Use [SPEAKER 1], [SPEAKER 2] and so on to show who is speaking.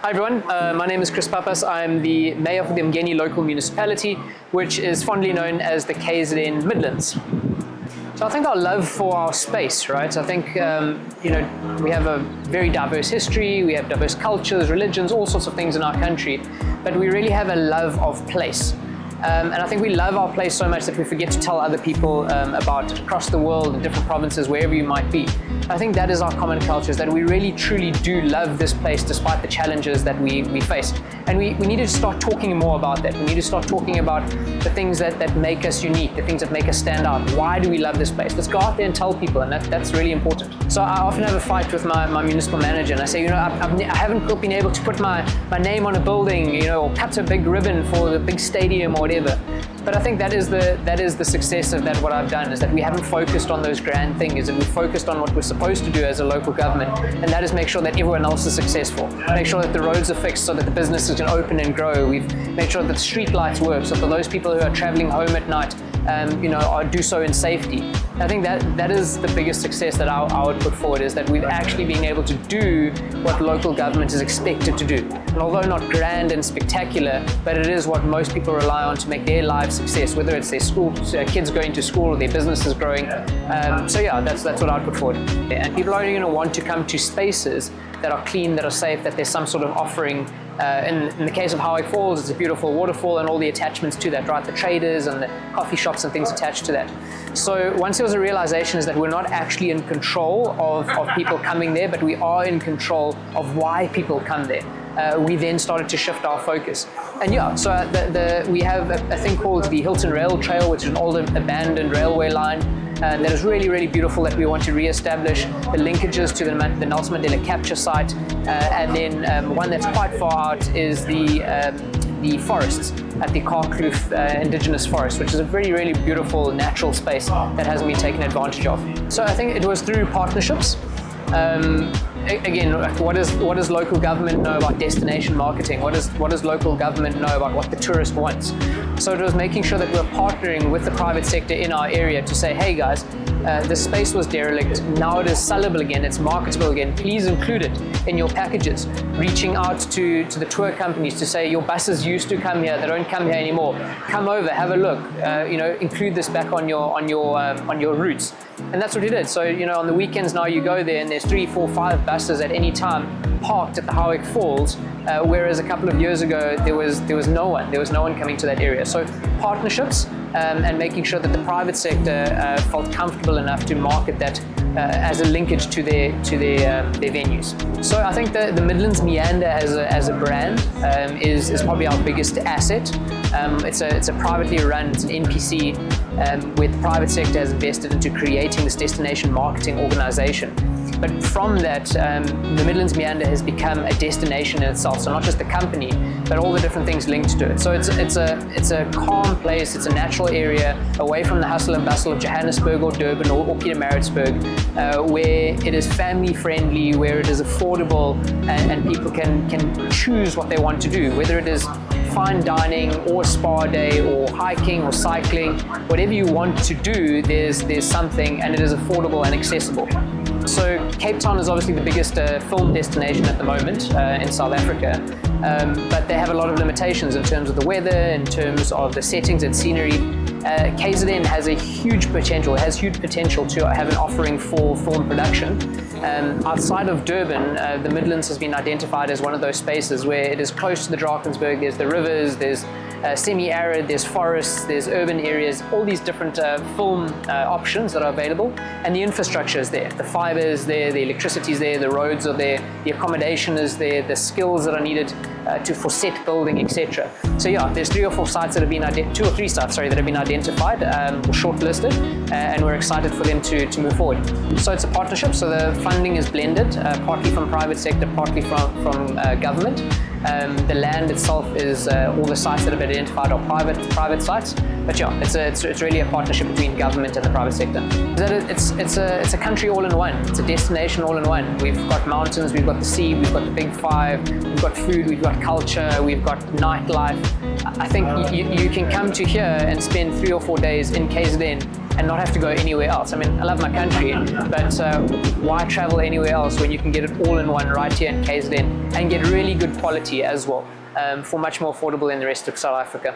[SPEAKER 1] Hi everyone, my name is Pappas. I'm the Mayor for the uMngeni local municipality, which is fondly known as the KZN Midlands. So I think our love for our space, right? I think, we have a very diverse history, we have diverse cultures, religions, all sorts of things in our country, but we really have a love of place. And I think we love our place so much that we forget to tell other people about across the world, in different provinces, wherever you might be. I think that is our common culture, is that we really truly do love this place despite the challenges that we face. And we need to start talking more about that. We need to start talking about the things that make us unique, the things that make us stand out. Why do we love this place? Let's go out there and tell people, and that's really important. So I often have a fight with my municipal manager, and I say, I haven't been able to put my name on a building, or cut a big ribbon for the big stadium or whatever. But I think that is the success of what I've done, is that we haven't focused on those grand things, and we've focused on what we're supposed to do as a local government, and that is make sure that everyone else is successful. Make sure that the roads are fixed so that the businesses can open and grow. We've made sure that the street lights work, so for those people who are traveling home at night, do so in safety. I think that is the biggest success that I would put forward, is that we've actually been able to do what local government is expected to do. And although not grand and spectacular, but it is what most people rely on to make their lives success, whether it's their school, kids going to school, or their businesses growing. That's what I'd put forward. And people are only going to want to come to spaces that are clean, that are safe, that there's some sort of offering. In the case of Howick Falls, it's a beautiful waterfall and all the attachments to that, right? The traders and the coffee shops and things attached to that. So once there was a realization is that we're not actually in control of people coming there, but we are in control of why people come there. We then started to shift our focus. And we have a thing called the Hilton Rail Trail, which is an old abandoned railway line. That is really, really beautiful, that we want to re-establish the linkages to the Nelson Mandela capture site. And then one that's quite far out is the forests at the Karkloof Indigenous Forest, which is a very, really beautiful natural space that hasn't been taken advantage of. So I think it was through partnerships. Again, what does local government know about destination marketing? What does local government know about what the tourist wants? So it was making sure that we're partnering with the private sector in our area to say, hey guys, this space was derelict, now it is sellable again, it's marketable again, please include it in your packages. Reaching out to the tour companies to say, your buses used to come here, they don't come here anymore. Come over, have a look, include this back on your routes. And that's what we did. So, on the weekends now you go there and there's 3, 4, 5 buses at any time parked at the Howick Falls, whereas a couple of years ago there was no one. There was no one coming to that area. So partnerships and making sure that the private sector felt comfortable enough to market that as a linkage to their venues. So I think the Midlands Meander as a brand is probably our biggest asset. It's a privately run, it's an NPC, where the private sector has invested into creating this destination marketing organization. But from that, the Midlands Meander has become a destination in itself. So not just the company, but all the different things linked to it. So it's a calm place, it's a natural area away from the hustle and bustle of Johannesburg or Durban or Pietermaritzburg, where it is family friendly, where it is affordable, and people can choose what they want to do, whether it is fine dining or a spa day or hiking or cycling. Whatever you want to do, there's something, and it is affordable and accessible. So Cape Town is obviously the biggest film destination at the moment in South Africa, but they have a lot of limitations in terms of the weather, in terms of the settings and scenery. KZN has a huge potential. It has huge potential to have an offering for film production. Outside of Durban, the Midlands has been identified as one of those spaces where it is close to the Drakensberg. There's the rivers, there's semi-arid, there's forests, there's urban areas, all these different film options that are available, and the infrastructure is there. The fiber is there, the electricity is there, the roads are there, the accommodation is there, the skills that are needed for set building, etc. So there's 2 or 3 sites that have been identified or shortlisted, and we're excited for them to move forward. So it's a partnership, so the funding is blended, partly from private sector, partly from government. The land itself is all the sites that have been identified are private sites, but it's really a partnership between government and the private sector. It's a country all in one. It's a destination all in one. We've got mountains, we've got the sea, we've got the big five, we've got food, we've got culture, we've got nightlife. I think you can come to here and spend 3 or 4 days in KZN and not have to go anywhere else. I mean, I love my country, but why travel anywhere else when you can get it all in one right here in KZN and get really good quality as well, for much more affordable than the rest of South Africa.